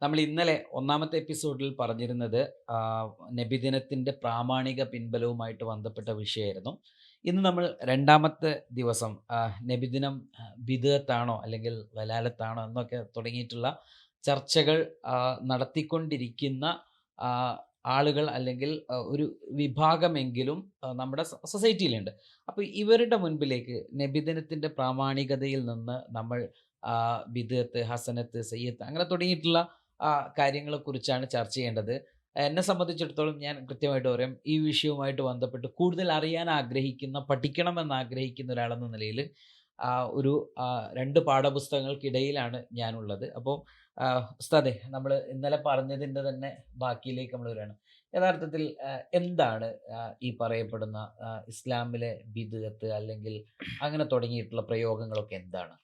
നമ്മൾ ഇന്നലെ ഒന്നാമത്തെ എപ്പിസോഡിൽ പറഞ്ഞിരുന്നത് നബിദിനത്തിൻ്റെ പ്രാമാണിക പിൻബലവുമായിട്ട് ബന്ധപ്പെട്ട വിഷയമായിരുന്നു. ഇന്ന് നമ്മൾ രണ്ടാമത്തെ ദിവസം നബിദിനം ബിദ്അത്താണോ അല്ലെങ്കിൽ വലാലത്താണോ എന്നൊക്കെ തുടങ്ങിയിട്ടുള്ള ചർച്ചകൾ നടത്തിക്കൊണ്ടിരിക്കുന്ന ആ, ആളുകൾ അല്ലെങ്കിൽ ഒരു വിഭാഗമെങ്കിലും നമ്മുടെ സൊസൈറ്റിയിലുണ്ട്. അപ്പോൾ ഇവരുടെ മുൻപിലേക്ക് നബിദിനത്തിൻ്റെ പ്രാമാണികതയിൽ നിന്ന് നമ്മൾ ബിദ്അത്ത്, ഹസനത്ത്, സയ്യത്ത് അങ്ങനെ തുടങ്ങിയിട്ടുള്ള കാര്യങ്ങളെക്കുറിച്ചാണ് ചർച്ച ചെയ്യേണ്ടത്. എന്നെ സംബന്ധിച്ചിടത്തോളം ഞാൻ കൃത്യമായിട്ട് പറയാം, ഈ വിഷയവുമായിട്ട് ബന്ധപ്പെട്ട് കൂടുതൽ അറിയാൻ ആഗ്രഹിക്കുന്ന, പഠിക്കണമെന്ന് ആഗ്രഹിക്കുന്ന ഒരാളെന്ന നിലയിൽ ഒരു 2 പാഠപുസ്തകങ്ങൾക്കിടയിലാണ് ഞാനുള്ളത്. അപ്പോൾ ഉസ്താദെ, നമ്മൾ ഇന്നലെ പറഞ്ഞതിൻ്റെ തന്നെ ബാക്കിയിലേക്ക് നമ്മൾ വരികയാണ്. യഥാർത്ഥത്തിൽ എന്താണ് ഈ പറയപ്പെടുന്ന ഇസ്ലാമിലെ ബിദ്അത്ത് അല്ലെങ്കിൽ അങ്ങനെ തുടങ്ങിയിട്ടുള്ള പ്രയോഗങ്ങളൊക്കെ എന്താണ്?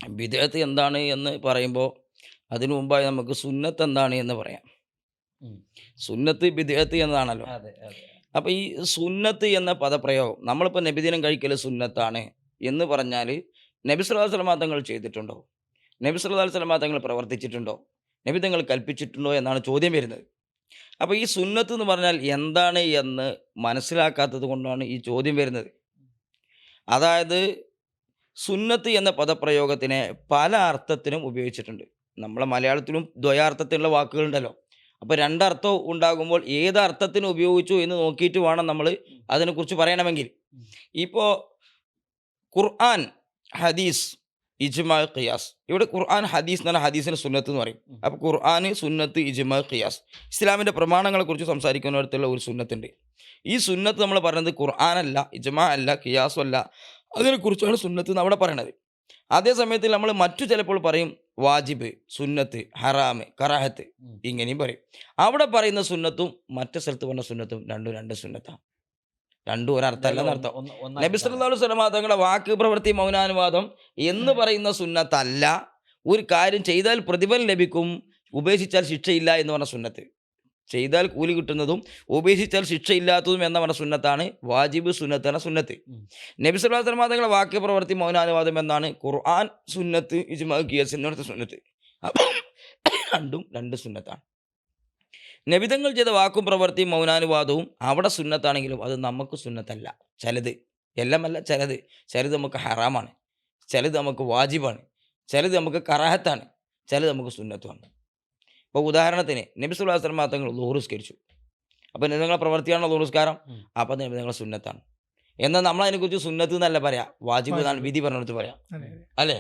ബിദ്അത്ത് എന്താണ് എന്ന് പറയുമ്പോൾ അതിനു മുമ്പായി നമുക്ക് സുന്നത്ത് എന്താണ് എന്ന് പറയാം. ഉം. സുന്നത്ത് ബിദ്അത്ത് എന്നതാണല്ലോ. അതെ, അതെ. അപ്പോൾ ഈ സുന്നത്ത് എന്ന പദപ്രയോഗം നമ്മളിപ്പോൾ നബിദിനം കഴിക്കൽ സുന്നത്താണ് എന്ന് പറഞ്ഞാൽ നബി സല്ലല്ലാഹു അലൈഹി വസല്ലമ തങ്ങൾ ചെയ്തിട്ടുണ്ടോ? നബി സല്ലല്ലാഹു അലൈഹി വസല്ലമ തങ്ങൾ പ്രവർത്തിച്ചിട്ടുണ്ടോ? നബി തങ്ങൾ കൽപ്പിച്ചിട്ടുണ്ടോ എന്നാണ് ചോദ്യം വരുന്നത്. അപ്പോൾ ഈ സുന്നത്ത് എന്ന് പറഞ്ഞാൽ എന്താണ് എന്ന് മനസ്സിലാക്കാത്തത് കൊണ്ടാണ് ഈ ചോദ്യം വരുന്നത്. അതായത് സുന്നത്ത് എന്ന പദപ്രയോഗത്തിനെ പല അർത്ഥത്തിനും ഉപയോഗിച്ചിട്ടുണ്ട്. നമ്മളെ മലയാളത്തിലും ദ്വയാർത്ഥത്തിലുള്ള വാക്കുകളുണ്ടല്ലോ. അപ്പോൾ രണ്ടർത്ഥം ഉണ്ടാകുമ്പോൾ ഏത് അർത്ഥത്തിന് ഉപയോഗിച്ചു എന്ന് നോക്കിയിട്ട് വേണം നമ്മൾ അതിനെക്കുറിച്ച് പറയണമെങ്കിൽ. ഇപ്പോൾ ഖുർആൻ, ഹദീസ്, ഇജ്മാ, ഖിയാസ്. ഇവിടെ ഖുർആൻ, ഹദീസ് എന്ന് പറഞ്ഞാൽ ഹദീസിന് സുന്നത്ത് എന്ന് പറയും. അപ്പോൾ ഖുർആൻ, സുന്നത്ത്, ഇജ്മാ, ഖിയാസ് ഇസ്ലാമിൻ്റെ പ്രമാണങ്ങളെക്കുറിച്ച് സംസാരിക്കുന്നിടത്തുള്ള ഒരു സുന്നത്തുണ്ട്. ഈ സുന്നത്ത് നമ്മൾ പറയുന്നത് ഖുർആനല്ല, ഇജ്മാ അല്ല, ഖിയാസും അല്ല, അതിനെക്കുറിച്ചാണ് സുന്നത്ത് എന്ന് അവിടെ പറയണത്. അതേ സമയത്തിൽ നമ്മൾ മറ്റു ചിലപ്പോൾ പറയും വാജിബ്, സുന്നത്ത്, ഹറാമ്, കറാഹത്ത് ഇങ്ങനെയും പറയും. അവിടെ പറയുന്ന സുന്നത്തും മറ്റു സ്ഥലത്ത് പറഞ്ഞ സുന്നത്തും രണ്ടും രണ്ട് സുന്നത്താണ്. രണ്ടും ഒരർത്ഥമല്ല എന്നർത്ഥം. നബി സല്ലല്ലാഹു അലൈഹി വസല്ലമ തങ്ങളുടെ വാക്ക്, പ്രവൃത്തി, മൗനാനുവാദം എന്ന് പറയുന്ന സുന്നത്തല്ല. ഒരു കാര്യം ചെയ്താൽ പ്രതിഫലം ലഭിക്കും, ഉപേക്ഷിച്ചാൽ ശിക്ഷയില്ല എന്ന് പറഞ്ഞ സുന്നത്ത്. ചെയ്താൽ കൂലി കിട്ടുന്നതും ഉപേക്ഷിച്ചാൽ ശിക്ഷയില്ലാത്തതും എന്ന പറഞ്ഞ സുന്നത്താണ് വാജിബ്, സുന്നത്ത് എന്ന സുന്നത്ത്. നബി സല്ലല്ലാഹു അലൈഹി വസല്ലമ തങ്ങളുടെ വാക്ക്, പ്രവൃത്തി, മൗനാനുവാദം എന്നാണ് ഖുർആൻ, സുന്നത്ത്, ഇജ്മാ, ഖിയാസ് എന്നിടത്തെ സുന്നത്ത്. അപ്പം രണ്ടും രണ്ട് സുന്നത്താണ്. നബിതങ്ങൾ ചെയ്ത വാക്കും പ്രവൃത്തിയും മൗനാനുവാദവും അവിടെ സുന്നത്താണെങ്കിലും അത് നമുക്ക് സുന്നത്തല്ല. ചിലത്, എല്ലാമല്ല, ചിലത് നമുക്ക് ഹറാമാണ്, ചിലത് നമുക്ക് വാജിബാണ്, ചിലത് നമുക്ക് കറാഹത്താണ്, ചിലത് നമുക്ക് സുന്നത്തുമാണ്. ഇപ്പോൾ ഉദാഹരണത്തിന് നബി സല്ലല്ലാഹു അലൈഹി വസല്ലം തങ്ങൾ ളുഹർ നിസ്കരിച്ചു. അപ്പോൾ നിങ്ങളുടെ പ്രവൃത്തിയാണോ ളുഹർ നിസ്കാരം? അപ്പോൾ നബി നിങ്ങളുടെ സുന്നത്താണ്. എന്നാൽ നമ്മളതിനെക്കുറിച്ച് സുന്നത്ത് എന്നല്ല പറയാം, വാജിബ് എന്നാണ് വിധി പറഞ്ഞെടുത്ത് പറയാം. അല്ലേ?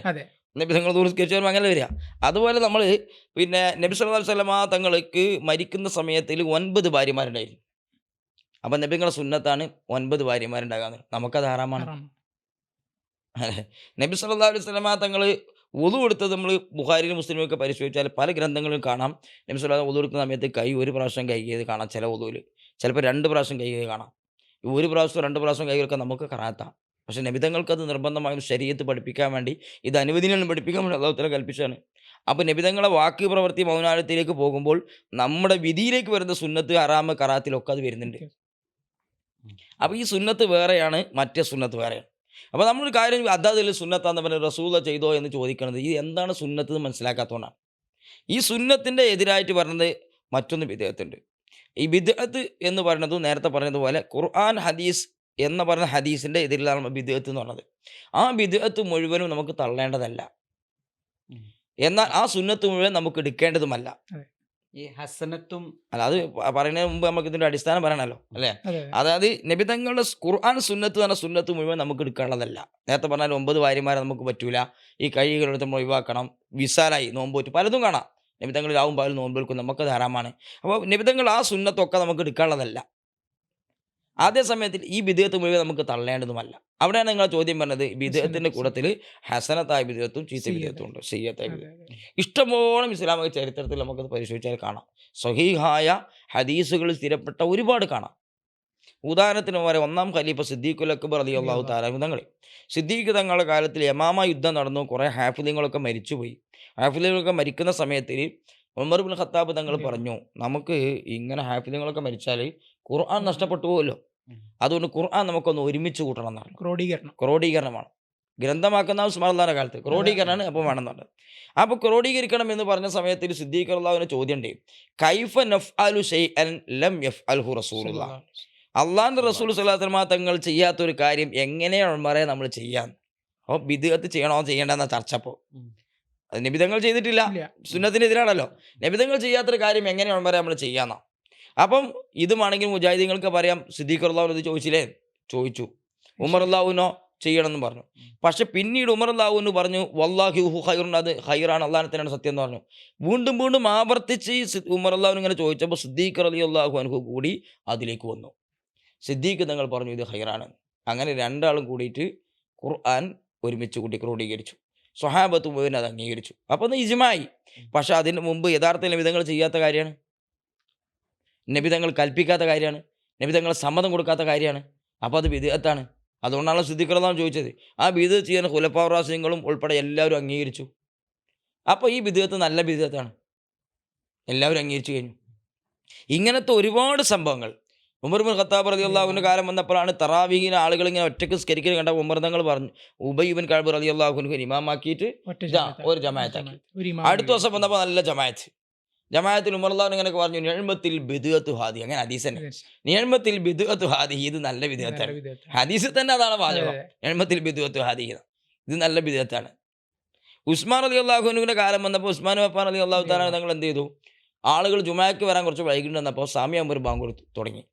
നബി തങ്ങൾ ളുഹർ നിസ്കരിച്ചു വരുമ്പോൾ അങ്ങനെ വരിക. അതുപോലെ നമ്മൾ നബി സല്ലല്ലാഹു അലൈഹി വസല്ലം തങ്ങൾക്ക് മരിക്കുന്ന സമയത്തിൽ 9 ഭാര്യമാരുണ്ടായിരുന്നു. അപ്പം നബി നിങ്ങളുടെ സുന്നത്താണ് 9 ഭാര്യമാരുണ്ടാകാന്ന്. നമുക്കത് ഹറാമാണ്. അല്ലേ? നബി സല്ലല്ലാഹു അലൈഹി വസല്ലം തങ്ങൾ വുളു എടുത്തത് നമ്മൾ ബുഖാരിയിലും മുസ്ലിമൊക്കെ പരിശോധിച്ചാൽ പല ഗ്രന്ഥങ്ങളിലും കാണാം. നബി സല്ലല്ലാഹു അലൈഹി വസല്ലം വുളു എടുക്കുന്ന സമയത്ത് കൈ ഒരു പ്രാവശ്യം കഴുകിയത് കാണാം. ചില വുളുവിൽ ചിലപ്പോൾ 2 പ്രാവശ്യം കഴുകിയത് കാണാം. ഈ ഒരു പ്രാവശ്യം 2 പ്രാവശ്യം കൈകളൊക്കെ നമുക്ക് കറാഹത്താണ്. പക്ഷേ നബി തങ്ങൾക്കത് നിർബന്ധമായും ശരീഅത്ത് പഠിപ്പിക്കാൻ വേണ്ടി, ഇത് അനുവദനീയമാണ് പഠിപ്പിക്കാൻ വേണ്ടി അല്ലാഹു തആല കൽപ്പിച്ചതാണ്. അപ്പോൾ നബി തങ്ങളുടെ വാക്ക്, പ്രവൃത്തി, മൗനാനുവാദത്തിലേക്ക് പോകുമ്പോൾ നമ്മുടെ വിധിയിലേക്ക് വരുന്ന സുന്നത്ത്, ഹറാമ്, കറാഹത്തിലൊക്കെ അത് വരുന്നുണ്ട്. അപ്പോൾ ഈ സുന്നത്ത് വേറെയാണ്, മറ്റേ സുന്നത്ത് വേറെയാണ്. അപ്പോൾ നമ്മളൊരു കാര്യം അതാതിൽ സുന്നത്താന്ന് പറഞ്ഞ് റസൂല ചെയ്തോ എന്ന് ചോദിക്കുന്നത് ഇത് എന്താണ് സുന്നത്ത് എന്ന് മനസ്സിലാക്കാത്തതുകൊണ്ടാണ്. ഈ സുന്നത്തിൻ്റെ എതിരായിട്ട് പറഞ്ഞത് മറ്റൊന്ന് ബിദ്അത്തുണ്ട്. ഈ ബിദ്അത്ത് എന്ന് പറയുന്നത് നേരത്തെ പറഞ്ഞതുപോലെ ഖുർആൻ, ഹദീസ് എന്ന് പറഞ്ഞ ഹദീസിൻ്റെ എതിരിലാണ് ബിദ്അത്ത് എന്ന് പറഞ്ഞത്. ആ ബിദ്അത്ത് മുഴുവനും നമുക്ക് തള്ളേണ്ടതല്ല, എന്നാൽ ആ സുന്നത്ത് മുഴുവൻ നമുക്ക് എടുക്കേണ്ടതുമല്ല. ഈ ഹസനത്തും അല്ല, അത് പറയുന്നതിന് മുമ്പ് നമുക്ക് ഇതിൻ്റെ അടിസ്ഥാനം പറയണമല്ലോ, അല്ലേ? അതായത് നബി തങ്ങളുടെ ഖുർആൻ, സുന്നത്ത് എന്ന സുന്നത്ത് മുഴുവൻ നമുക്ക് എടുക്കാനുള്ളതല്ല. നേരത്തെ പറഞ്ഞാൽ 9 ഭാര്യമാരെ നമുക്ക് പറ്റൂല, ഈ കൈകളെടുത്ത് നമ്മൾ ഒഴിവാക്കണം, വിസാലായി നോമ്പ് പറ്റും, പലതും കാണാം. നബി തങ്ങൾ രാവും പകലും നോമ്പ് എടുക്കും, നമുക്ക് ധാരാളമാണ്. അപ്പോൾ നബി തങ്ങൾ ആ സുന്നത്തൊക്കെ നമുക്ക് എടുക്കാനുള്ളതല്ല. അതേ സമയത്തിൽ ഈ ബിദ്അത്ത് മുഴുവൻ നമുക്ക് തള്ളേണ്ടതുമല്ല. അവിടെയാണ് നിങ്ങൾ ചോദ്യം പറഞ്ഞത്. ബിദ്അത്തിൻ്റെ കൂട്ടത്തിൽ ഹസനത്തായ ബിദ്അത്തും ചീത്ത ബിദ്അത്തും ഉണ്ട്, സയ്യിഅത്തായ ബിദ്അത്ത്. ഇഷ്ടംപോലെ ഇസ്ലാമിക ചരിത്രത്തിൽ നമുക്കത് പരിശോധിച്ചാൽ കാണാം. സ്വഹീഹായ ഹദീസുകളിൽ സ്ഥിരപ്പെട്ട ഒരുപാട് കാണാം. ഉദാഹരണത്തിന് പറയാം, 1-ാം ഖലീഫ സിദ്ദീഖുൽ അക്ബർ റളിയല്ലാഹു തആല തങ്ങൾ, സിദ്ദീഖ് തങ്ങളുടെ കാലത്തിൽ യമാമ യുദ്ധം നടന്നു. കുറേ ഹാഫിളുകളൊക്കെ മരിച്ചുപോയി. ഹാഫിളുകളൊക്കെ മരിക്കുന്ന സമയത്തിൽ ഉമർ ഇബ്നുൽ ഖത്താബ് തങ്ങൾ പറഞ്ഞു, നമുക്ക് ഇങ്ങനെ ഹാഫിളുകളൊക്കെ മരിച്ചാൽ ഖുർആൻ നഷ്ടപ്പെട്ടു പോകുമല്ലോ, അതുകൊണ്ട് ഖുർആൻ നമുക്കൊന്ന് ഒരുമിച്ച് കൂട്ടണം എന്നാണ്. ക്രോഡീകരണമാണ്. ഗ്രന്ഥമാക്കുന്ന ഉസ്മാൻ അള്ളാഹിൻ്റെ കാലത്ത് ക്രോഡീകരണമാണ് അപ്പോൾ വേണമെന്നുണ്ട്. അപ്പോൾ ക്രോഡീകരിക്കണം എന്ന് പറഞ്ഞ സമയത്ത് സിദ്ദീഖ് റളിയല്ലാഹുവിന് ചോദ്യമുണ്ട്, കൈഫ നഫ്അലു ശൈഅൻ ലം യഫ്അൽഹു റസൂലുള്ളാഹ്. അള്ളാഹിൻ്റെ റസൂൽ സ്വല്ലല്ലാഹു അലൈഹി വസല്ലം തങ്ങൾ ചെയ്യാത്തൊരു കാര്യം എങ്ങനെയാണ് ഉമറേ നമ്മൾ ചെയ്യാൻ? അപ്പോൾ ബിദ്അത്ത് ചെയ്യണോ ചെയ്യേണ്ടെന്ന ചർച്ച. അപ്പോൾ അത് നബിതങ്ങൾ ചെയ്തിട്ടില്ല, സുന്നത്തിനെതിരാണല്ലോ. നബിതങ്ങൾ ചെയ്യാത്തൊരു കാര്യം എങ്ങനെയാണ് ഉമറേ നമ്മൾ ചെയ്യാന്ന. അപ്പം ഇതുമാണെങ്കിൽ മുജാഹിദീങ്ങൾക്ക് പറയാം, സിദ്ദീഖ് റളിയല്ലാഹു ഇത് ചോദിച്ചില്ലേ? ചോദിച്ചു. ഉമർ റളിയല്ലാഹുവിനോ ചെയ്യണമെന്ന് പറഞ്ഞു. പക്ഷെ പിന്നീട് ഉമർ റളിയല്ലാഹു പറഞ്ഞു വല്ലാഹി ഹു ഖൈറുൻ, അത് ഖൈറാണ്, അള്ളാഹിനെ തന്നെയാണ് സത്യം എന്ന് പറഞ്ഞു. വീണ്ടും വീണ്ടും ആവർത്തിച്ച് ഉമർ റളിയല്ലാഹു ഇങ്ങനെ ചോദിച്ചപ്പോൾ സിദ്ദീഖ് റളിയല്ലാഹു അൻഹു കൂടി അതിലേക്ക് വന്നു. സിദ്ദീഖ് തങ്ങൾ പറഞ്ഞു ഇത് ഖൈറാണ്. അങ്ങനെ രണ്ടാളും കൂടിയിട്ട് ഖുർആൻ ഒരുമിച്ച് കൂട്ടി ക്രോഡീകരിച്ചു. സ്വഹാബത്ത് മുഴുവൻ അത് അംഗീകരിച്ചു. അപ്പോൾ അത് ഇജ്മായി. പക്ഷെ അതിന് മുമ്പ് യഥാർത്ഥ നബിതങ്ങൾ ചെയ്യാത്ത കാര്യമാണ്, നബിതങ്ങൾ കൽപ്പിക്കാത്ത കാര്യമാണ്, നബിതങ്ങൾ സമ്മതം കൊടുക്കാത്ത കാര്യമാണ്. അപ്പോൾ അത് ബിദ്അത്താണ്. അതുകൊണ്ടാണ് സിദ്ദീഖ് റളിയല്ലാഹു ചോദിച്ചത്. ആ ബിദ്അത്ത് ചെയ്യാൻ ഖുലഫാ റാഷിദീങ്ങളും ഉൾപ്പെടെ എല്ലാവരും അംഗീകരിച്ചു. അപ്പോൾ ഈ ബിദ്അത്ത് നല്ല ബിദ്അത്താണ്, എല്ലാവരും അംഗീകരിച്ചു കഴിഞ്ഞു. ഇങ്ങനത്തെ ഒരുപാട് സംഭവങ്ങൾ ഉമർ ഇബ്നു ഖത്താബ് റളിയല്ലാഹുവിൻ്റെ കാലം വന്നപ്പോഴാണ് തറാവീഹിന് ആളുകൾ ഇങ്ങനെ ഒറ്റയ്ക്ക് സ്കരിക്കുന്നത് കണ്ട ഉമർ തങ്ങൾ പറഞ്ഞു ഉബൈ ഇബ്നു കഅബ് റളിയല്ലാഹു ഇമാമാക്കിയിട്ട് ഒരു ജമാഅത്താക്കി. അടുത്ത ദിവസം വന്നപ്പോൾ നല്ല ജമാഅത്തിൽ ഉമർ റളിയല്ലാഹു ഇങ്ങനെ പറഞ്ഞു നിഅമത്തിൽ ബിദ്അത്തു ഹാദി. അങ്ങനെ ഹദീസ് തന്നെ, നിഅമത്തിൽ ബിദ്അത്തു ഹാദി, ഇത് നല്ല ബിദ്അത്താണ്. ഹദീസിൽ തന്നെ അതാണ് വാചകം, നിഅമത്തിൽ ബിദ്അത്തു ഹാദി, ഇത് നല്ല ബിദ്അത്താണ്. ഉസ്മാൻ റളിയല്ലാഹുവിൻ്റെ കാലം വന്നപ്പോൾ ഉസ്മാൻ അഫ്ഫാൻ റളിയല്ലാഹു തആല തങ്ങൾ എന്ത് ചെയ്തു? ആളുകൾ ജുമാക്ക് വരാൻ കുറച്ച് വൈകിട്ട് വന്നപ്പോൾ സമയം ഒരു ബാങ്ക് തുടങ്ങി.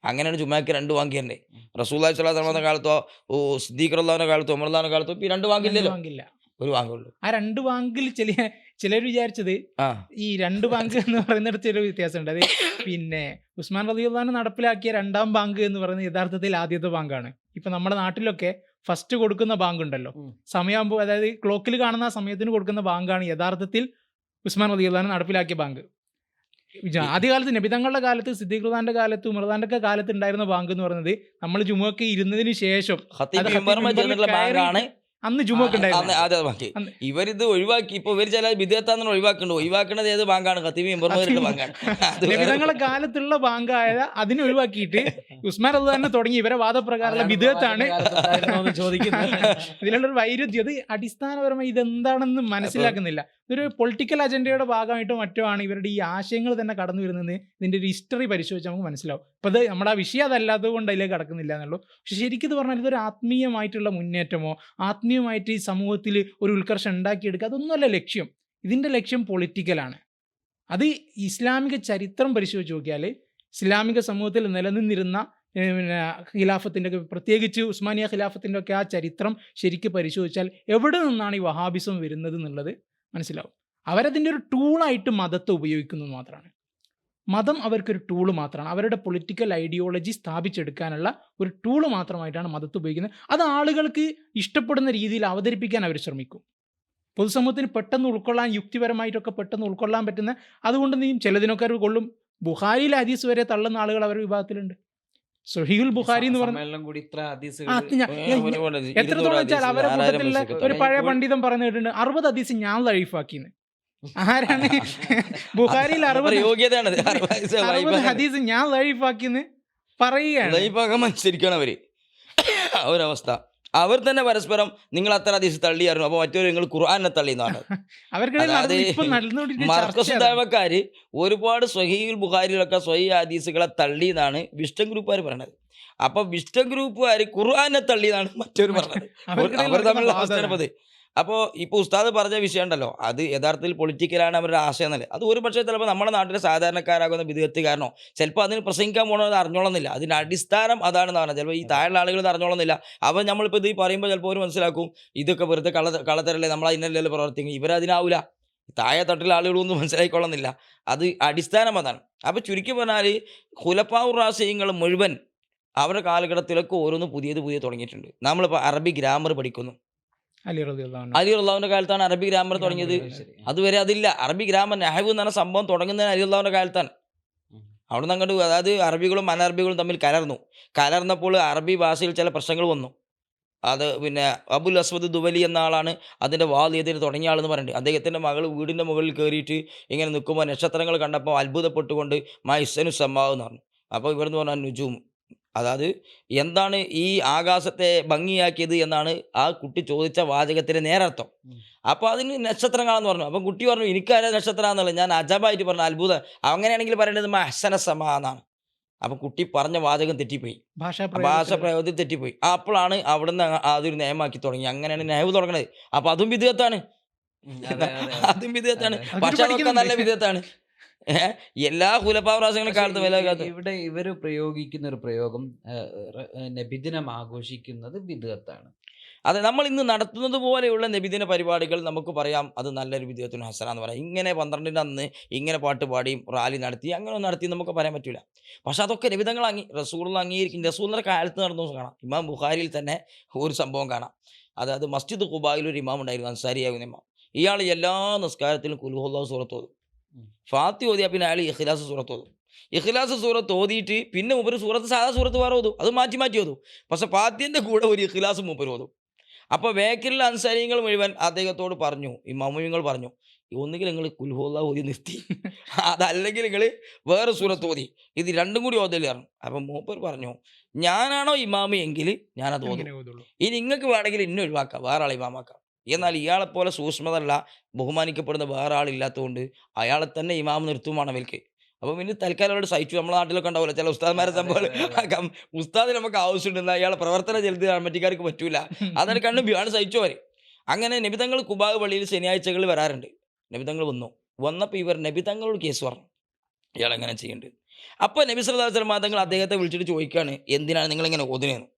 അങ്ങനെയാണ് ജുമാക്ക് 2 ബാങ്ക് തന്നെ. റസൂലുള്ളാഹി സ്വല്ലല്ലാഹു അലൈഹി വസല്ലം കാലത്തോ സിദ്ദീഖ് റളിയല്ലാഹുവിൻ്റെ കാലത്തോ ഉമർ റളിയല്ലാഹുവിൻ്റെ കാലത്തോ ഇപ്പോൾ 2 ബാങ്കില്ലല്ലോ, ഒരു ബാങ്കുള്ളൂ. ആ 2 ബാങ്കിൽ ചിലർ വിചാരിച്ചത് ഈ 2 ബാങ്ക് എന്ന് പറയുന്നിടത്ത് ഒരു വ്യത്യാസമുണ്ട്. അത് പിന്നെ ഉസ്മാൻ റളിയല്ലാഹു നടപ്പിലാക്കിയ 2ാം ബാങ്ക് എന്ന് പറയുന്നത് യഥാർത്ഥത്തിൽ ആദ്യത്തെ ബാങ്കാണ്. ഇപ്പൊ നമ്മുടെ നാട്ടിലൊക്കെ ഫസ്റ്റ് കൊടുക്കുന്ന ബാങ്ക് ഉണ്ടല്ലോ, സമയമാകുമ്പോൾ, അതായത് ക്ലോക്കിൽ കാണുന്ന സമയത്തിന് കൊടുക്കുന്ന ബാങ്കാണ് യഥാർത്ഥത്തിൽ ഉസ്മാൻ റളിയല്ലാഹു നടപ്പിലാക്കിയ ബാങ്ക്. ആദ്യകാലത്ത് നബിതങ്ങളുടെ കാലത്ത്, സിദ്ദീഖ് റളിയല്ലാഹുവിന്റെ കാലത്ത്, ഉമർദാന്റെ ഒക്കെ കാലത്ത് ഉണ്ടായിരുന്ന ബാങ്ക് എന്ന് പറയുന്നത് നമ്മൾ ജുമുഅക്ക് ഇരുന്നതിന് ശേഷം അന്ന് ജുമുഅക്ക് ഉണ്ടായിരുന്നു. ഇവരിത് ഒഴിവാക്കി. ഇപ്പൊ ഇവർ ചില വിദ്യാർത്ഥാന്ന് ഒഴിവാക്കുന്നത് ഏത് ബാങ്കാണ്? ഖത്തീബ് ബാങ്കാണ്. നബിതങ്ങളുടെ കാലത്തുള്ള ബാങ്കായ അതിനെ ഒഴിവാക്കിയിട്ട് ഉസ്മാൻ റളിയല്ലാഹു തുടങ്ങി ഇവരെ വാദപ്രകാരമുള്ള വിദ്യാർത്ഥാണ് ചോദിക്കുന്നത്. ഇതിലുള്ളൊരു വൈരുദ്ധ്യം, അത് അടിസ്ഥാനപരമായി ഇതെന്താണെന്ന് മനസ്സിലാക്കുന്നില്ല. ഇതൊരു പൊളിറ്റിക്കൽ അജണ്ടയുടെ ഭാഗമായിട്ടോ മറ്റോ ആണ് ഇവരുടെ ഈ ആശയങ്ങൾ തന്നെ കടന്നു വരുന്നത്. ഇതിൻ്റെ ഒരു ഹിസ്റ്ററി പരിശോധിച്ചാൽ നമുക്ക് മനസ്സിലാവും. അപ്പോൾ അത് നമ്മുടെ ആ വിഷയം അതല്ലാത്തത് കൊണ്ട് അതിലേക്ക് കടക്കുന്നില്ല എന്നുള്ളൂ. പക്ഷെ ശരിക്കും ഇത് പറഞ്ഞാൽ ഇതൊരു ആത്മീയമായിട്ടുള്ള മുന്നേറ്റമോ ആത്മീയമായിട്ട് ഈ സമൂഹത്തിൽ ഒരു ഉത്കർഷം ഉണ്ടാക്കിയെടുക്കുക, അതൊന്നുമല്ല ലക്ഷ്യം. ഇതിൻ്റെ ലക്ഷ്യം പൊളിറ്റിക്കലാണ്. അത് ഇസ്ലാമിക ചരിത്രം പരിശോധിച്ച് നോക്കിയാൽ ഇസ്ലാമിക സമൂഹത്തിൽ നിലനിന്നിരുന്ന ഖിലാഫത്തിൻ്റെ ഒക്കെ, പ്രത്യേകിച്ച് ഉസ്മാനിയ ഖിലാഫത്തിൻ്റെ ഒക്കെ ആ ചരിത്രം ശരിക്കും പരിശോധിച്ചാൽ എവിടെ നിന്നാണ് ഈ വഹാബിസം വരുന്നത് എന്നുള്ളത് മനസ്സിലാവും. അവരതിൻ്റെ ഒരു ടൂളായിട്ട് മതത്തെ ഉപയോഗിക്കുന്നത് മാത്രമാണ്. മതം അവർക്കൊരു ടൂള് മാത്രമാണ്. അവരുടെ പൊളിറ്റിക്കൽ ഐഡിയോളജി സ്ഥാപിച്ചെടുക്കാനുള്ള ഒരു ടൂള് മാത്രമായിട്ടാണ് മതത്തെ ഉപയോഗിക്കുന്നത്. അത് ആളുകൾക്ക് ഇഷ്ടപ്പെടുന്ന രീതിയിൽ അവതരിപ്പിക്കാൻ അവർ ശ്രമിക്കും. പൊതുസമൂഹത്തിന് പെട്ടെന്ന് ഉൾക്കൊള്ളാൻ, യുക്തിപരമായിട്ടൊക്കെ പെട്ടെന്ന് ഉൾക്കൊള്ളാൻ പറ്റുന്ന, അതുകൊണ്ട് നീ ചിലതിനൊക്കെ അവർ കൊള്ളും. ബുഖാരിയിൽ ഹദീസ് വരെ തള്ളുന്ന ആളുകൾ അവരുടെ വിഭാഗത്തിലുണ്ട്. സഹീഹുൽ ബുഖാരി എന്ന് പറഞ്ഞ എത്രത്തോളം വെച്ചാൽ അവരെ കൂട്ടത്തിലുള്ള ഒരു പഴയ പണ്ഡിതൻ പറഞ്ഞു കേട്ടിട്ടുണ്ട് 60 ഹദീസ് ഞാൻ ലൈഫാക്കിന്ന്. ആരാണ്? ബുഖാരിയിൽ 60 ഹദീസ് ഞാൻ ലൈഫാക്കിന്ന് പറയുകയാണ്. അവര് ഒരവസ്ഥ, അവർ തന്നെ പരസ്പരം നിങ്ങൾ അത്ര ഹദീസ് തള്ളിയായിരുന്നു, അപ്പോൾ മറ്റൊരു നിങ്ങൾ ഖുർആനെ തള്ളിയെന്നാണ്. മർക്കസുദാവക്കാര് ഒരുപാട് സ്വഹീഹുൽ ബുഖാരിയിലൊക്കെ സ്വഹീഹ് ഹദീസുകളെ തള്ളിയെന്നാണ് വിസ്റ്റം ഗ്രൂപ്പുകാർ പറയണത്. അപ്പൊ വിസ്റ്റം ഗ്രൂപ്പുകാർ ഖുർആനെ തള്ളിയെന്നാണ് മറ്റൊരു പറഞ്ഞത്. അവർ തമ്മിലുള്ള അവസ്ഥ. അപ്പോൾ ഇപ്പോൾ ഉസ്താദ് പറഞ്ഞ വിഷയം ഉണ്ടല്ലോ, അത് യഥാർത്ഥത്തിൽ പൊളിറ്റിക്കലാണ് അവരുടെ ആശയം എന്നല്ലേ. അത് ഒരു പക്ഷേ ചിലപ്പോൾ നമ്മുടെ നാട്ടിലെ സാധാരണക്കാരാകുന്ന വിദ്യാർത്ഥിക്കാരനോ ചിലപ്പോൾ അതിന് പ്രസംഗിക്കാൻ പോകണമെന്ന് അറിഞ്ഞോളുന്നില്ല. അതിൻ്റെ അടിസ്ഥാനം അതാണെന്ന് പറഞ്ഞാൽ ചിലപ്പോൾ ഈ താഴെയുള്ള ആളുകൾ അറിഞ്ഞോളുന്നില്ല. അപ്പോൾ നമ്മളിപ്പോൾ ഇത് പറയുമ്പോൾ ചിലപ്പോൾ അവർ മനസ്സിലാക്കും ഇതൊക്കെ വെറുതെ കള്ളത്തരല്ലേ, നമ്മൾ അതിനല്ലല്ലോ പ്രവർത്തിക്കും. ഇവരതിനാവില്ല, താഴെ തട്ടിലെ ആളുകളൊന്നും മനസ്സിലാക്കിക്കൊള്ളുന്നില്ല. അത് അടിസ്ഥാനം അതാണ്. അപ്പോൾ ചുരുക്കി പറഞ്ഞാൽ ഖുലഫാഉർ റാഷിദീങ്ങൾ മുഴുവൻ അവരുടെ കാലഘട്ടത്തിലൊക്കെ ഓരോന്ന് പുതിയത് തുടങ്ങിയിട്ടുണ്ട്. നമ്മളിപ്പോൾ അറബി ഗ്രാമർ പഠിക്കുന്നു. അലി റളിയല്ലാഹുവിന്റെ കാലത്താണ് അറബി ഗ്രാമർ തുടങ്ങിയത്. അതുവരെ അതില്ല. അറബി ഗ്രാമർ നഹ്വ് എന്ന് പറഞ്ഞ സംഭവം തുടങ്ങുന്നതിന് അലി റളിയല്ലാഹുവിന്റെ കാലത്താണ്. അവിടെ നിന്ന് അങ്ങോട്ട്, അതായത് അറബികളും അനറബികളും തമ്മിൽ കലർന്നപ്പോൾ അറബി ഭാഷയിൽ ചില പ്രശ്നങ്ങൾ വന്നു. അത് പിന്നെ അബുൽ അസ്വദ് ദുവലി എന്ന ആളാണ് അതിൻ്റെ വാദിയത്തിന് തുടങ്ങിയ ആളെന്ന് പറയുന്നത്. അദ്ദേഹത്തിൻ്റെ മകൾ വീടിൻ്റെ മുകളിൽ കയറിയിട്ട് ഇങ്ങനെ നിൽക്കുമ്പോൾ നക്ഷത്രങ്ങൾ കണ്ടപ്പോൾ അത്ഭുതപ്പെട്ടുകൊണ്ട് മാ ഇസ്സനു സമ്മാവ് എന്ന് പറഞ്ഞു. അപ്പോൾ ഇവരെന്ന് പറഞ്ഞാൽ നുജൂം, അതായത് എന്താണ് ഈ ആകാശത്തെ ഭംഗിയാക്കിയത് എന്നാണ് ആ കുട്ടി ചോദിച്ച വാചകത്തിൻ്റെ നേരർത്ഥം. ഉം. അപ്പോൾ അതിന് നക്ഷത്രങ്ങളാന്ന് പറഞ്ഞു. അപ്പം കുട്ടി പറഞ്ഞു എനിക്കറിയാം നക്ഷത്രമാണെന്നുള്ളത്. ഞാൻ അജബായിട്ട് പറഞ്ഞു അത്ഭുതം. അങ്ങനെയാണെങ്കിൽ പറയേണ്ടത് മഹ്സന സമ എന്നാണ്. അപ്പം കുട്ടി പറഞ്ഞ വാചകം തെറ്റിപ്പോയി. ഭാഷാ ഭാഷ പ്രയോഗത്തിൽ പ്രയോഗത്തിൽ തെറ്റിപ്പോയി. അപ്പോഴാണ് അവിടുന്ന് അതൊരു നിയമമാക്കി തുടങ്ങി. അങ്ങനെയാണ് നെഹ്വ് തുടങ്ങണത്. അപ്പോൾ അതും വിദഗ്ധത്താണ്. അതെ, അതെ, അതും വിദഗ്ധത്താണ്. അതെ. അതൊക്കെ പക്ഷെ അതൊക്കെ പഠിക്കുന്നുണ്ട്. നല്ല വിദഗ്ധമാണ്. എല്ലാ ഖുലഫാ കാലത്തും വില കാലത്തും ഇവിടെ ഇവര് പ്രയോഗിക്കുന്ന ഒരു പ്രയോഗം നബിദിനം ആഘോഷിക്കുന്നത് ബിദ്അത്താണ്. അതെ, നമ്മൾ ഇന്ന് നടത്തുന്നത് പോലെയുള്ള നബിദിന പരിപാടികൾ നമുക്ക് പറയാം അത് നല്ലൊരു വിദ്യാത്തിന് ഹസന എന്ന് പറയാം. ഇങ്ങനെ 12-ൻ്റെ അന്ന് ഇങ്ങനെ പാട്ട് പാടിയും റാലി നടത്തി അങ്ങനെ നടത്തി നമുക്ക് പറയാൻ പറ്റില്ല. പക്ഷെ അതൊക്കെ നബിതങ്ങൾ റസൂലുള്ള അംഗീകരിക്കും. റസൂലിൻ്റെ കാലത്ത് നടന്നു കാണാം. ഇമാം ബുഖാരിയിൽ തന്നെ ഒരു സംഭവം കാണാം. അതായത് മസ്ജിദ് ഖുബായിൽ ഒരു ഇമാം ഉണ്ടായിരുന്നു, അൻസാരിയാകുന്ന ഇമാം. ഇയാൾ എല്ലാ നിസ്കാരത്തിലും ഖുൽ ഹുവല്ലാഹു സൂറത്ത് ഓതും. ഫാത്തി ഓതിയാൽ പിന്നെ അയാൾ ഇഖ്ലാസ് സൂറത്ത് ഓതും. ഇഖ്ലാസ് സൂറത്ത് ഓതിയിട്ട് പിന്നെ മൂപ്പര് സൂറത്ത് സാധാ സൂറത്ത് വേറെ ഓതും. അത് മാറ്റി മാറ്റി ഓതും. പക്ഷെ ഫാത്തിൻ്റെ കൂടെ ഒരു ഇഖ്ലാസ് മൂപ്പര് ഓതും. അപ്പോൾ ബേക്കറിലെ അൻസാരികൾ മുഴുവൻ അദ്ദേഹത്തോട് പറഞ്ഞു, ഇമാമുകൾ പറഞ്ഞു, ഒന്നുകിൽ നിങ്ങൾ ഖുൽ ഹുവല്ലാഹു ഓതി നിർത്തി, അതല്ലെങ്കിൽ നിങ്ങൾ വേറെ സൂറത്ത് ഓതി, ഇത് രണ്ടും കൂടി ഓതല് പറഞ്ഞു. അപ്പം മൂപ്പർ പറഞ്ഞു, ഞാനാണോ ഇമാമ് എങ്കിൽ ഞാനത് ഓതും. അങ്ങനെ ഓതുള്ളൂ. ഇനി നിങ്ങൾക്ക് വേണമെങ്കിൽ ഇന്നെ ഒഴിവാക്കാം, വേറെ ആളെ ഇമാമാക്കാം. എന്നാൽ ഇയാളെപ്പോലെ സൂക്ഷ്മതല്ല ബഹുമാനിക്കപ്പെടുന്ന വേറെ ആളില്ലാത്തതുകൊണ്ട് അയാളെ തന്നെ ഇമാം നിർത്തുമാണ് അവർക്ക്. അപ്പം പിന്നെ തൽക്കാലം അവരോട് സഹിച്ചു. നമ്മളെ നാട്ടിലൊക്കെ ഉണ്ടാവില്ല ചില ഉസ്താദ്മാരെ സംഭവം. ഉസ്താദിന് നമുക്ക് ആവശ്യമുണ്ട്, അയാളെ പ്രവർത്തനം ചെലുത്തി കമ്മിറ്റിക്കാർക്ക് പറ്റൂല, അതൊക്കെ കണ്ടും ആണ് സഹിച്ചു അവർ. അങ്ങനെ നബിതങ്ങൾ കുബാവ് പള്ളിയിൽ ശനിയാഴ്ചകളിൽ വരാറുണ്ട്. നബിതങ്ങൾ വന്നപ്പോൾ ഇവർ നബിതങ്ങളോട് കേസ് പറഞ്ഞു, ഇയാൾ എങ്ങനെ ചെയ്യുന്നുണ്ട്. അപ്പോൾ നബി സല്ലല്ലാഹു അലൈഹി വസല്ലം തങ്ങൾ അദ്ദേഹത്തെ വിളിച്ചിട്ട് ചോദിക്കുകയാണ്, എന്തിനാണ് നിങ്ങളിങ്ങനെ ഓതുന്നതെന്ന്.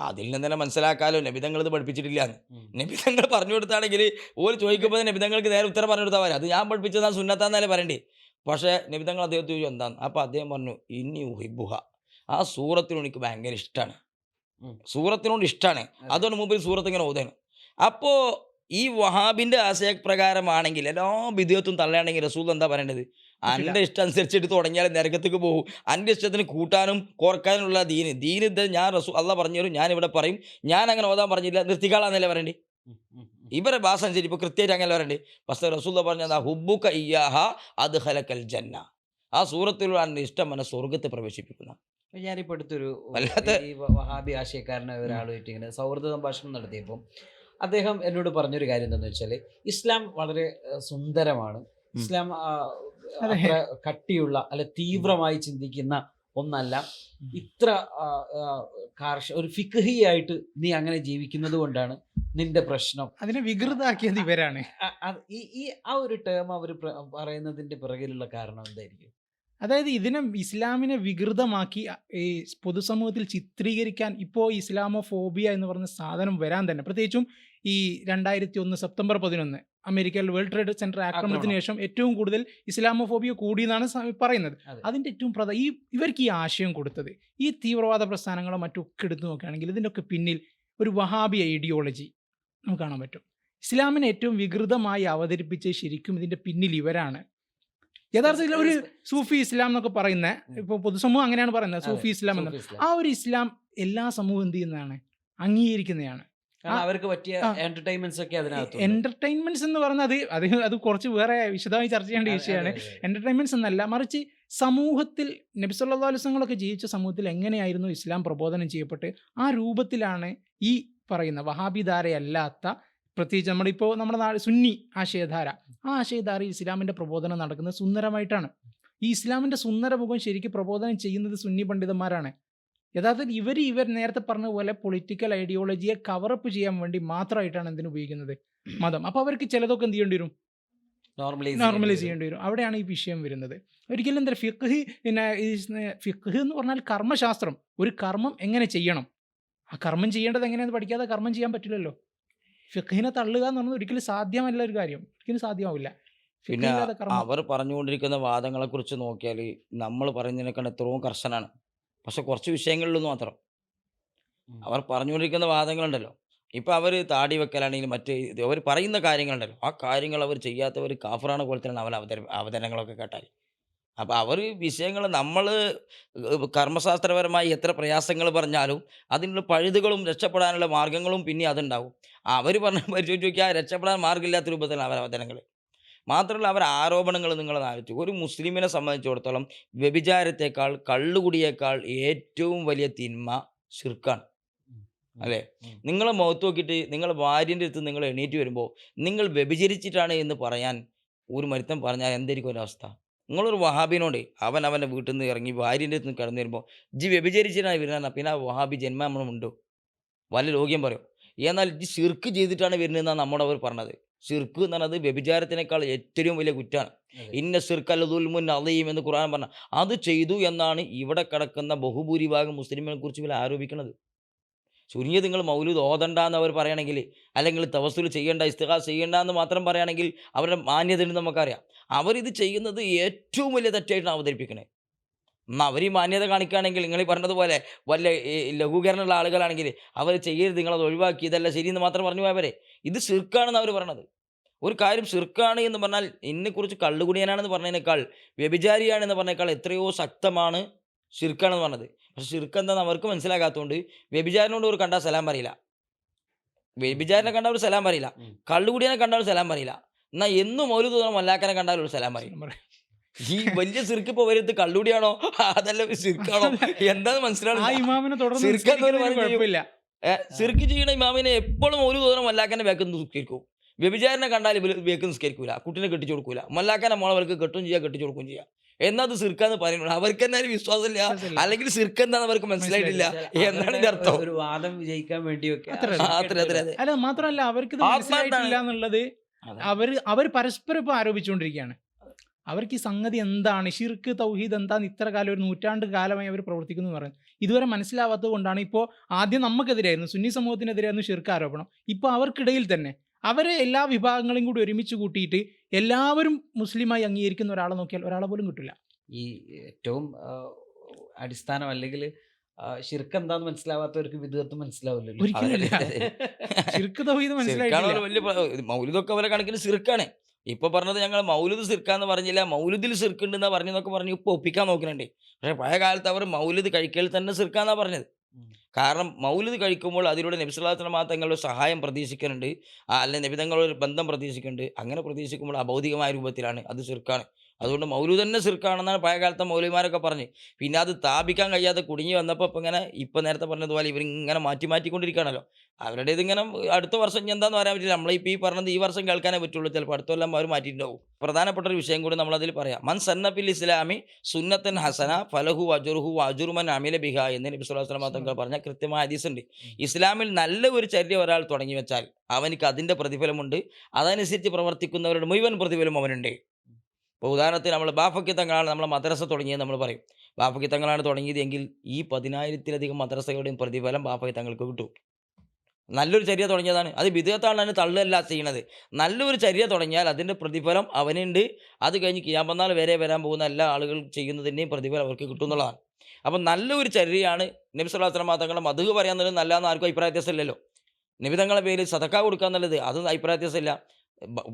അതിൽ നിന്ന് തന്നെ മനസ്സിലാക്കാലോ നബിതങ്ങൾ ഇത് പഠിപ്പിച്ചിട്ടില്ല എന്ന്. നബിതങ്ങൾ പറഞ്ഞു കൊടുത്താണെങ്കിൽ ഓര് ചോദിക്കുമ്പോൾ നബിതങ്ങൾക്ക് നേരെ ഉത്തരം പറഞ്ഞു കൊടുത്താൽ മതി. അത് ഞാൻ പഠിപ്പിച്ചതാ സുന്നത്താന്നല്ലേ പറയണ്ടേ. പക്ഷേ നബിതങ്ങൾ അദ്ദേഹത്തെ ചോദിച്ചു എന്താന്ന്. അപ്പോൾ അദ്ദേഹം പറഞ്ഞു, ഇന്നി ഉഹിബ്ബുഹ, ആ സൂറത്തിനോട് എനിക്ക് ഭയങ്കര ഇഷ്ടമാണ്, സൂറത്തിനോട് ഇഷ്ടമാണ്, അതുകൊണ്ട് മുമ്പ് സൂറത്ത് ഇങ്ങനെ ഓതാണ്. അപ്പോൾ ഈ വഹാബിൻ്റെ ആശയപ്രകാരമാണെങ്കിൽ എല്ലാ ബിദ്അത്തും തള്ളയാണെങ്കിൽ റസൂൽ എന്താ പറയേണ്ടത്, എൻ്റെ ഇഷ്ടം അനുസരിച്ചിട്ട് തുടങ്ങിയാൽ നരകത്തേക്ക് പോകും. എൻ്റെ ഇഷ്ടത്തിന് കൂട്ടാനും കുറക്കാനുള്ള ദീന് ഇത് ഞാൻ അള്ളാഹ് പറഞ്ഞു തരും, ഞാൻ ഇവിടെ പറയും, ഞാൻ അങ്ങനെ ഓതാൻ പറഞ്ഞില്ല, നിർത്തിക്കാളാന്നല്ലേ പറയണ്ടേ. ഇവരെ ഭാഷ അനുസരിച്ച് ഇപ്പോൾ കൃത്യമായിട്ട് അങ്ങനെ പറയണ്ടേ. പക്ഷേ റസൂൽ പറഞ്ഞത് ഹുബ്ബുക ഇയ്യാഹ അദ്ഖലകൽ ജന്ന, ആ സൂറത്തിലുള്ള എൻ്റെ ഇഷ്ടം എന്നെ സ്വർഗ്ഗത്തെ പ്രവേശിപ്പിക്കുന്ന. ഞാനിപ്പോൾ അടുത്തൊരു വല്ലാത്ത- ഈ വഹാബി ആശയക്കാരനായ ഒരാളുമായിട്ട് ഇങ്ങനെ സൗഹൃദ സംഭാഷണം നടത്തിയപ്പോൾ അദ്ദേഹം എന്നോട് പറഞ്ഞൊരു കാര്യം എന്താണെന്ന് വെച്ചാൽ, ഇസ്ലാം വളരെ സുന്ദരമാണ്, ഇസ്ലാം അത്ര കട്ടിയുള്ള അല്ല തീവ്രമായി ചിന്തിക്കുന്ന ഒന്നല്ല, ഇത്ര ഒരു ഫിഖ്ഹിയായിട്ട് നീ അങ്ങനെ ജീവിക്കുന്നത് കൊണ്ടാണ് നിന്റെ പ്രശ്നം. അതിനെ വികൃതാക്കിയത് ഇവരാണ്. ഈ ആ ഒരു ടേം അവർ പറയുന്നതിന്റെ പിറകിലുള്ള കാരണം എന്തായിരിക്കും? അതായത് ഇതിനെ ഇസ്ലാമിനെ വികൃതമാക്കി ഈ പൊതുസമൂഹത്തിൽ ചിത്രീകരിക്കാൻ ഇപ്പോൾ ഇസ്ലാമോഫോബിയ എന്ന് പറഞ്ഞ സാധനം വരാൻ തന്നെ, പ്രത്യേകിച്ചും ഈ 2001 സെപ്റ്റംബർ 11 അമേരിക്കയിൽ വേൾഡ് ട്രേഡ് സെന്റർ ആക്രമണത്തിന് ശേഷം ഏറ്റവും കൂടുതൽ ഇസ്ലാമോഫോബിയ കൂടിയെന്നാണ് പറയുന്നത്. അതിൻ്റെ ഏറ്റവും ഇവർക്ക് ഈ ആശയം കൊടുത്തത് ഈ തീവ്രവാദ പ്രസ്ഥാനങ്ങളോ മറ്റൊക്കെ എടുത്തു നോക്കുകയാണെങ്കിൽ ഇതിൻ്റെ ഒക്കെ പിന്നിൽ ഒരു വഹാബി ഐഡിയോളജി നമുക്ക് കാണാൻ പറ്റും. ഇസ്ലാമിനെ ഏറ്റവും വികൃതമായി അവതരിപ്പിച്ച് ശരിക്കും ഇതിൻ്റെ പിന്നിൽ ഇവരാണ്. യഥാർത്ഥത്തിൽ ഒരു സൂഫി ഇസ്ലാം എന്നൊക്കെ പറയുന്ന, ഇപ്പോൾ പൊതുസമൂഹം അങ്ങനെയാണ് പറയുന്നത് സൂഫി ഇസ്ലാം എന്ന്. ആ ഒരു ഇസ്ലാം എല്ലാ സമൂഹം എന്ത് ചെയ്യുന്നതാണ്, അംഗീകരിക്കുന്നതാണ്. അവർക്ക് പറ്റിയ എന്റർടൈൻമെന്റ്സ് ഒക്കെ അതിനകത്ത്. എന്റർടൈൻമെന്റ്സ് എന്ന് പറഞ്ഞത് അത് കുറച്ച് വേറെ വിശദമായി ചർച്ച ചെയ്യേണ്ട വിഷയമാണ്. എന്റർടൈൻമെന്റ്സ് എന്നല്ല, മറിച്ച് സമൂഹത്തിൽ നബി സല്ലല്ലാഹു അലൈഹി വസല്ലമൊക്കെ ജീവിച്ച സമൂഹത്തിൽ എങ്ങനെയായിരുന്നു ഇസ്ലാം പ്രബോധനം ചെയ്യപ്പെട്ട് ആ രൂപത്തിലാണ് ഈ പറയുന്ന വഹാബിധാരയല്ലാത്ത, പ്രത്യേകിച്ച് നമ്മളിപ്പോൾ നമ്മുടെ സുന്നി ആശയധാര, ആ ആശയധാരയിൽ ഇസ്ലാമിൻ്റെ പ്രബോധനം നടക്കുന്നത് സുന്ദരമായിട്ടാണ്. ഈ ഇസ്ലാമിൻ്റെ സുന്ദരമുഖം ശരിക്കും പ്രബോധനം ചെയ്യുന്നത് സുന്നി പണ്ഡിതന്മാരാണ്. യഥാർത്ഥത്തിൽ ഇവർ നേരത്തെ പറഞ്ഞ പോലെ പൊളിറ്റിക്കൽ ഐഡിയോളജിയെ കവറപ്പ് ചെയ്യാൻ വേണ്ടി മാത്രമായിട്ടാണ് എന്തിനു ഉപയോഗിക്കുന്നത്, മതം. അപ്പോൾ അവർക്ക് ചിലതൊക്കെ എന്ത് ചെയ്യേണ്ടി വരും, നോർമലൈസ് ചെയ്യേണ്ടി വരും. അവിടെയാണ് ഈ വിഷയം വരുന്നത്. ഒരിക്കലും എന്താ ഫിഖ്ഹ്, പിന്നെ ഫിഖ്ഹ് എന്ന് പറഞ്ഞാൽ കർമ്മശാസ്ത്രം, ഒരു കർമ്മം എങ്ങനെ ചെയ്യണം, ആ കർമ്മം ചെയ്യേണ്ടത് എങ്ങനെയാണെന്ന് പഠിക്കാതെ കർമ്മം ചെയ്യാൻ പറ്റില്ലല്ലോ. ഫിഖ്ഹിനെ തള്ളുക എന്ന് പറഞ്ഞാൽ ഒരിക്കലും സാധ്യമല്ല, ഒരു കാര്യം ഒരിക്കലും സാധ്യമാവില്ല. പിന്നെ അവർ പറഞ്ഞുകൊണ്ടിരിക്കുന്ന വാദങ്ങളെക്കുറിച്ച് നോക്കിയാൽ നമ്മൾ പറയുന്നതിനേക്കാൾ എത്രയോ കർശനാണ്. പക്ഷെ കുറച്ച് വിഷയങ്ങളിലൊന്നും മാത്രം അവർ പറഞ്ഞുകൊണ്ടിരിക്കുന്ന വാദങ്ങളുണ്ടല്ലോ. ഇപ്പം അവർ താടി വെക്കലാണെങ്കിലും മറ്റ് അവർ പറയുന്ന കാര്യങ്ങളുണ്ടല്ലോ, ആ കാര്യങ്ങൾ അവർ ചെയ്യാത്തവർ കാഫറാണ് പോലത്തെയാണ് അവർ അവതരണങ്ങളൊക്കെ കേട്ടാൽ. അപ്പോൾ അവർ വിഷയങ്ങൾ നമ്മൾ കർമ്മശാസ്ത്രപരമായി എത്ര പ്രയാസങ്ങൾ പറഞ്ഞാലും അതിനുള്ള പഴുതുകളും രക്ഷപ്പെടാനുള്ള മാർഗ്ഗങ്ങളും പിന്നെ അതുണ്ടാവും. അവർ പറഞ്ഞ പരിശോധിച്ച് നോക്കിയാൽ രക്ഷപ്പെടാൻ മാർഗ്ഗമില്ലാത്ത രൂപത്തിലാണ് അവർ അവതരണങ്ങൾ. മാത്രമല്ല അവർ ആരോപണങ്ങൾ നിങ്ങൾ ആലോചിച്ചു. ഒരു മുസ്ലിമിനെ സംബന്ധിച്ചിടത്തോളം വ്യഭിചാരത്തേക്കാൾ കള്ളുകുടിയേക്കാൾ ഏറ്റവും വലിയ തിന്മ ശിർക്കാണ്. അല്ലേ? നിങ്ങൾ മുഖത്ത് നോക്കിയിട്ട് നിങ്ങൾ ഭാര്യൻ്റെ അടുത്ത് നിങ്ങൾ എണീറ്റ് വരുമ്പോൾ നിങ്ങൾ വ്യഭിചരിച്ചിട്ടാണ് എന്ന് പറയാൻ ഒരു മരുത്തൻ പറഞ്ഞാൽ എന്തായിരിക്കും ഒരവസ്ഥ? നിങ്ങളൊരു വഹാബിനോട് അവൻ്റെ വീട്ടിൽ നിന്ന് ഇറങ്ങി ഭാര്യൻ്റെ അടുത്ത് നിന്ന് കടന്നു വരുമ്പോൾ ഇജ്ജ് വ്യഭിചരിച്ചിട്ടാണ് വരുന്നത്, പിന്നെ ആ വഹാബി ജന്മമുണ്ടോ? വല്ല ലോക്യം പറയും. എന്നാൽ ഇജ്ജ് ശിർക്ക് ചെയ്തിട്ടാണ് വരുന്നതെന്നാണ് നമ്മളവർ പറഞ്ഞത്. ശിർക്ക് എന്ന് പറഞ്ഞത് വ്യഭിചാരത്തിനേക്കാൾ ഏറ്റവും വലിയ കുറ്റമാണ്. ഇന്ന ശിർക്കൽ ദുൽമുൻ അളീം എന്ന് ഖുർആൻ പറഞ്ഞ അത് ചെയ്തു എന്നാണ് ഇവിടെ കിടക്കുന്ന ബഹുഭൂരിഭാഗം മുസ്ലിമിനെ കുറിച്ച് ഇവർ ആരോപിക്കുന്നത്. ചുരുങ്ങിയത് നിങ്ങൾ മൗലൂദ് ഓതണ്ട എന്ന് അവർ പറയുകയാണെങ്കിൽ, അല്ലെങ്കിൽ തവസ്സുൽ ചെയ്യേണ്ട, ഇസ്തിഗാസ ചെയ്യേണ്ട എന്ന് മാത്രം പറയുകയാണെങ്കിൽ അവരുടെ മാന്യത ഉണ്ടെന്ന് നമുക്കറിയാം. അവരിത് ചെയ്യുന്നത് ഏറ്റവും വലിയ തെറ്റായിട്ടാണ് അവതരിപ്പിക്കണേ. എന്നാൽ അവർ ഈ മാന്യത കാണിക്കുകയാണെങ്കിൽ നിങ്ങൾ ഈ പറഞ്ഞതുപോലെ വല്ല ലഘൂകരണമുള്ള ആളുകളാണെങ്കിൽ അവർ ചെയ്യരുത്, നിങ്ങളത് ഒഴിവാക്കി, ഇതല്ല ശരിയെന്ന് മാത്രം പറഞ്ഞു പോയവരെ. ഇത് ശിർക്കാണെന്ന് അവർ പറഞ്ഞത്. ഒരു കാര്യം ശിർക്കാണ് എന്ന് പറഞ്ഞാൽ എന്നെക്കുറിച്ച് കള്ളുകുടിയനാണെന്ന് പറഞ്ഞതിനേക്കാൾ വ്യഭിചാരിയാണെന്ന് പറഞ്ഞേക്കാൾ എത്രയോ ശക്തമാണ് ശിർക്കാണെന്ന് പറഞ്ഞത്. പക്ഷെ ശിർക്ക് എന്താണെന്ന് അവർക്ക് മനസ്സിലാകാത്തതുകൊണ്ട് വ്യഭിചാരനോട് ഒരു കണ്ടാൽ സലാം പറയില്ല, വ്യഭിചാരനെ കണ്ടാൽ ഒരു സലാം പറയില്ല, കള്ളുകുടിയനെ കണ്ടാൽ ഒരു സലാം പറയില്ല. എന്നാൽ എന്നും മൗലൂദ് തോന്നുന്ന മല്ലാക്കനെ കണ്ടാൽ ഒരു സലാം പറയും. ഈ വലിയ സിർക്ക് ഇപ്പോൾ വരുന്നത് കള്ളുടിയാണോ അതല്ല സിർക്കാണോ എന്താന്ന് മനസ്സിലാവും. സിർക്ക് ചെയ്യണ ഇമാമിനെ എപ്പോഴും ഒരു തോന്നുന്ന മല്ലാക്കനെ വേക്ക് നിസ്കരിക്കും. വ്യഭിചാരനെ കണ്ടാൽ വേക്ക് നിസ്കരിക്കൂല, കുട്ടിനെ കെട്ടിച്ചു കൊടുക്കൂല, മല്ലാക്കനെ മോളവർക്ക് കെട്ടും ചെയ്യാം കെട്ടിച്ചു കൊടുക്കുകയും ചെയ്യാം. എന്നത് സിർക്കാന്ന് പറയുന്നത് അവർക്ക് എന്നാലും വിശ്വാസമില്ല, അല്ലെങ്കിൽ സിർക്ക് എന്താന്ന് അവർക്ക് മനസ്സിലായിട്ടില്ല എന്നാണ് ഇതിന്റെ അർത്ഥം. ഒരു വാദം വിജയിക്കാൻ വേണ്ടിയൊക്കെ. അല്ല മാത്രമല്ല അവർക്ക് മനസ്സിലായിട്ടില്ല എന്നുള്ളത് അവർ പരസ്പരം ഇപ്പൊ ആരോപിച്ചുകൊണ്ടിരിക്കുകയാണ്. അവർക്ക് ഈ സംഗതി എന്താണ്, ഷിർക്ക് തൗഹീദ് എന്താന്ന് ഇത്ര കാലം, ഒരു നൂറ്റാണ്ട് കാലമായി അവർ പ്രവർത്തിക്കുന്നു എന്ന് പറയുന്നത് ഇതുവരെ മനസ്സിലാവാത്തത് കൊണ്ടാണ്. ഇപ്പോൾ ആദ്യം നമുക്കെതിരായിരുന്നു, സുന്നി സമൂഹത്തിനെതിരായിരുന്നു ഷിർക്ക് ആരോപണം. ഇപ്പോൾ അവർക്കിടയിൽ തന്നെ അവരെ എല്ലാ വിഭാഗങ്ങളെയും കൂടി ഒരുമിച്ച് കൂട്ടിയിട്ട് എല്ലാവരും മുസ്ലിമായി അംഗീകരിക്കുന്ന ഒരാളെ നോക്കിയാൽ ഒരാളെ പോലും കിട്ടില്ല. ഈ ഏറ്റവും അടിസ്ഥാനം അല്ലെങ്കിൽ ഷിർക്ക് എന്താന്ന് മനസ്സിലാവാത്തവർക്ക് വിദഗ്ധം മനസ്സിലാവില്ലല്ലോ. ഷിർക്ക് തൗഹീദ് മനസ്സിലായിട്ടില്ല. മൗലൂദൊക്കെ അവരെ കണക്കിന് സിർക്കാണ്. ഇപ്പൊ പറഞ്ഞത് ഞങ്ങൾ മൗലൂദ് സിർക്കാന്ന് പറഞ്ഞില്ല, മൗലൂദിൽ സിർക്കുണ്ടെന്നാ പറഞ്ഞെന്നൊക്കെ പറഞ്ഞ് ഇപ്പൊ ഒപ്പിക്കാൻ നോക്കുന്നുണ്ട്. പക്ഷെ പഴയ കാലത്ത് അവർ മൗലൂദ് കഴിക്കൽ തന്നെ സിർക്കാന്നാ പറഞ്ഞത്. കാരണം മൗലൂദ് കഴിക്കുമ്പോൾ അതിലൂടെ നബി സല്ലല്ലാഹു അലൈഹി വസല്ലം തങ്ങളുടെ സഹായം പ്രതീക്ഷിക്കുന്നുണ്ട്, അല്ലെങ്കിൽ നബി തങ്ങളുടെ ബന്ധം പ്രതീക്ഷിക്കുന്നുണ്ട്. അങ്ങനെ പ്രതീക്ഷിക്കുമ്പോൾ അഭൗതികമായ രൂപത്തിലാണ്, അത് സിർക്കാണ്. അതുകൊണ്ട് മൗലൂദ് തന്നെ സിർക്കാണെന്നാണ് പഴയ കാലത്തെ മൗലവിമാരൊക്കെ പറഞ്ഞ്. പിന്നെ അത് സ്ഥാപിക്കാൻ കഴിയാതെ കുടുങ്ങി വന്നപ്പോൾ ഇപ്പം നേരത്തെ പറഞ്ഞതുപോലെ ഇവരിങ്ങനെ മാറ്റിക്കൊണ്ടിരിക്കുകയാണല്ലോ. അവരുടേത് ഇങ്ങനെ അടുത്ത വർഷം ഇനി എന്താണെന്ന് പറയാൻ പറ്റില്ല. നമ്മളിപ്പോൾ ഈ പറഞ്ഞത് ഈ വർഷം കേൾക്കാനേ പറ്റുള്ളൂ, ചിലപ്പോൾ അടുത്ത കൊല്ലം അവർ മാറ്റിയിട്ടുണ്ടാവും. പ്രധാനപ്പെട്ട ഒരു വിഷയം കൂടി നമ്മളതിൽ പറയാം. മൻ സന്നഫിൽ ഇസ്ലാമി സുന്നത്തൻ ഹസന ഫലഹു അജുറുഹു അജുറുമൻ അമില ബിഹ എന്ന് നബി സല്ലല്ലാഹു അലൈഹി വസല്ലം തങ്ങൾ പറഞ്ഞ കൃത്യമായ ഹദീസ് ഉണ്ട്. ഇസ്ലാമിൽ നല്ല ഒരു ചര്യ ഒരാൾ തുടങ്ങി വെച്ചാൽ അവനിക്ക് അതിൻ്റെ പ്രതിഫലമുണ്ട്, അതനുസരിച്ച് പ്രവർത്തിക്കുന്നവരുടെ മുഴുവൻ പ്രതിഫലം അവനുണ്ട്. ഇപ്പോൾ ഉദാഹരണത്തിന് നമ്മൾ ബാഫക്കി തങ്ങളാണ് നമ്മളെ മദ്രസ തുടങ്ങിയത് നമ്മൾ പറയും. ബാഫക്കി തങ്ങളാണ് തുടങ്ങിയത് എങ്കിൽ ഈ 10,000-ലധികം മദ്രസകളുടെയും പ്രതിഫലം ബാഫക്കി തങ്ങൾക്ക് കിട്ടും. നല്ലൊരു ചര്യ തുടങ്ങിയതാണ്. അത് ബിദ്അത്താണ്, അതിന് തള്ളല്ല ചെയ്യണത്. നല്ലൊരു ചര്യ തുടങ്ങിയാൽ അതിൻ്റെ പ്രതിഫലം അവനുണ്ട്. അത് കഴിഞ്ഞ് ഖിയാമത്ത് നാൾ വരെ വരാൻ പോകുന്ന എല്ലാ ആളുകൾ ചെയ്യുന്നതിൻ്റെയും പ്രതിഫലം അവർക്ക് കിട്ടും എന്നുള്ളതാണ്. അപ്പം നല്ലൊരു ചര്യയാണ് നബി സല്ലല്ലാഹു അലൈഹി വസല്ലം തങ്ങളുടെ മദ്ഹ് പറയാന്നുള്ളത് നല്ലതെന്ന് ആർക്കും അഭിപ്രായ വ്യത്യാസമില്ലല്ലോ. നബി തങ്ങളുടെ പേരിൽ സദക്ക കൊടുക്കുക എന്നുള്ളത് അതും അഭിപ്രായ വ്യത്യാസമില്ല.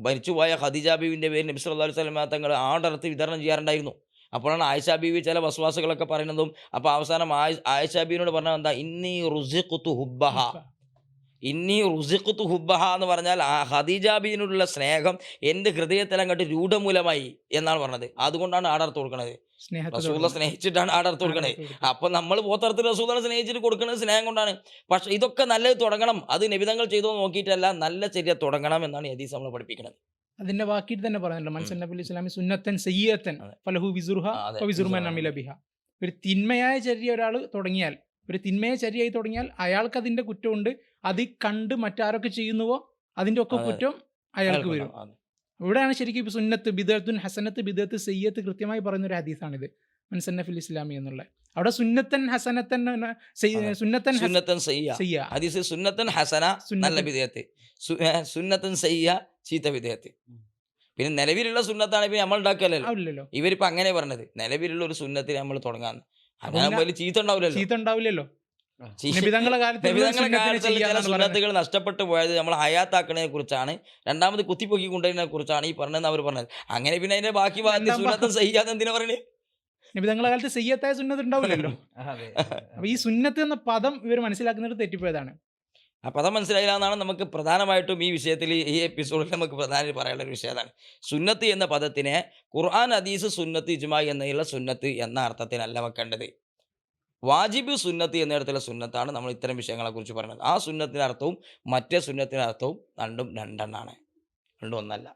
മരിച്ചുപോയ ഖദീജ ബീവിൻ്റെ പേര് നബി സല്ലല്ലാഹു അലൈഹി വസല്ലം തങ്ങൾ ആടർത്ത് വിതരണം ചെയ്യാറുണ്ടായിരുന്നു. അപ്പോഴാണ് ആയിഷ ബീവി ചില വസ്വാസുകളൊക്കെ പറയുന്നതും. അപ്പോൾ അവസാനം ആയിഷ ബീവിനോട് പറഞ്ഞാൽ എന്താ, ഇന്നി റുസിഖ്തു ഹുബ്ബഹ എന്ന് പറഞ്ഞാൽ ആ ഖദീജ ബീവിനോടുള്ള സ്നേഹം എൻ്റെ ഹൃദയത്തിൽ അങ്ങോട്ട് രൂഢമൂലമായി എന്നാണ് പറഞ്ഞത്. അതുകൊണ്ടാണ് ആടർത്ത് കൊടുക്കണത്. റസൂല സ്നേഹിച്ചിട്ടാണ് ആടർത്ത് കൊടുക്കണത്. അപ്പം നമ്മൾ പോത്തർത്ത് റസൂലിനെ സ്നേഹിച്ചിട്ട് കൊടുക്കുന്നത് സ്നേഹം കൊണ്ടാണ്. പക്ഷെ ഇതൊക്കെ നല്ലത് തുടങ്ങണം, അത് നബിതങ്ങൾ ചെയ്തോ നോക്കിയിട്ടല്ല, നല്ല ചര്യ തുടങ്ങണം എന്നാണ് ഹദീസ് നമ്മൾ പഠിപ്പിക്കുന്നത്. അതിന്റെ വാക്കിയിട്ട് തന്നെ പറയുന്നുണ്ട്, മൻ സന്ന ഫിൽ ഇസ്ലാമി സുന്നത്തൻ സയ്യിഅത്തൻ ഫലഹു വിസുറുഹ വവിസുറുമൻ അമില ബിഹ. ഒരു തിന്മയായ ചര്യ ഒരാൾ തുടങ്ങിയാൽ, ഒരു തിന്മയായ ചര്യയായി തുടങ്ങിയാൽ അയാൾക്ക് അതിന്റെ കുറ്റമുണ്ട്. അത് കണ്ട് മറ്റാരൊക്കെ ചെയ്യുന്നുവോ അതിന്റെ ഒക്കെ കുറ്റം അയാൾക്ക് വരും. ഇവിടെയാണ് ശരിക്കും ഇപ്പോൾ സുന്നത്ത് ബിദഅത്തുൻ ഹസനത്ത് ബിദഅത്ത് സയ്യിഅത്ത് കൃത്യമായി പറയുന്ന ഒരു ഹദീസാണിത്, മൻ സന്ന ഫിൽ ഇസ്ലാമി എന്നുള്ളത്. അവിടെ സുന്നത്തൻ ഹസനത്തൻ സുന്നത്തൻ സയ്യ ഹദീസ് സുന്നത്തൻ ഹസന നല്ല ബിദഅത്ത്, സുന്നത്തൻ സയ്യ ചീത്ത ബിദഅത്ത്. പിന്നെ നിലവിലുള്ള സുന്നത്താണ് ഇപ്പം നമ്മൾ ഉണ്ടാക്കല്ലോ. ഇവരിപ്പോൾ അങ്ങനെ പറഞ്ഞത് നിലവിലുള്ള ഒരു സുന്നത്തിന് നമ്മൾ തുടങ്ങാന്ന്. അങ്ങനെ വലിയ ചീത്ത ഉണ്ടാവില്ലല്ലോ. സുന്നത്തുകൾ നഷ്ടപ്പെട്ടു പോയത് നമ്മൾ ഹയാത്താക്കണതിനെ കുറിച്ചാണ്, രണ്ടാമത് കുത്തിപ്പൊക്കി കൊണ്ടുവരുന്നതിനെ കുറിച്ചാണ് ഈ പറഞ്ഞതെന്ന് അവർ പറഞ്ഞത്. അങ്ങനെ പിന്നെ അതിന്റെ ബാക്കി സുന്നത്തും സയ്യാത്ത് എന്തിനാ പറയണേ? നബിതങ്ങളുടെ കാലത്ത് സയ്യത്തായ സുന്നത്ത് ഉണ്ടാവില്ലല്ലോ. അപ്പൊ ഈ സുന്നത്ത് എന്ന പദം ഇവർ മനസ്സിലാക്കുന്നത് തെറ്റിപ്പോയതാണ്. ആ പദം മനസ്സിലായില്ല എന്നാണ് നമുക്ക് പ്രധാനമായിട്ടും ഈ വിഷയത്തിൽ ഈ എപ്പിസോഡിൽ നമുക്ക് പ്രധാനമായിട്ട് പറയാനുള്ള ഒരു വിഷയം അതാണ്. സുന്നത്ത് എന്ന പദത്തിനെ ഖുർആൻ ഹദീസ് സുന്നത്ത് ഇജ്മാ എന്നതിലുള്ള സുന്നത്ത് എന്ന അർത്ഥത്തിനല്ല വെക്കേണ്ടത്. വാജിബ് സുന്നത്ത് എന്നിടത്തുള്ള സുന്നത്താണ് നമ്മൾ ഇത്തരം വിഷയങ്ങളെക്കുറിച്ച് പറയുന്നത്. ആ സുന്നത്തിൻ്റെ അർത്ഥവും മറ്റേ സുന്നത്തിൻ്റെ അർത്ഥവും രണ്ടും രണ്ടെണ്ണാണ്, രണ്ടും ഒന്നല്ല.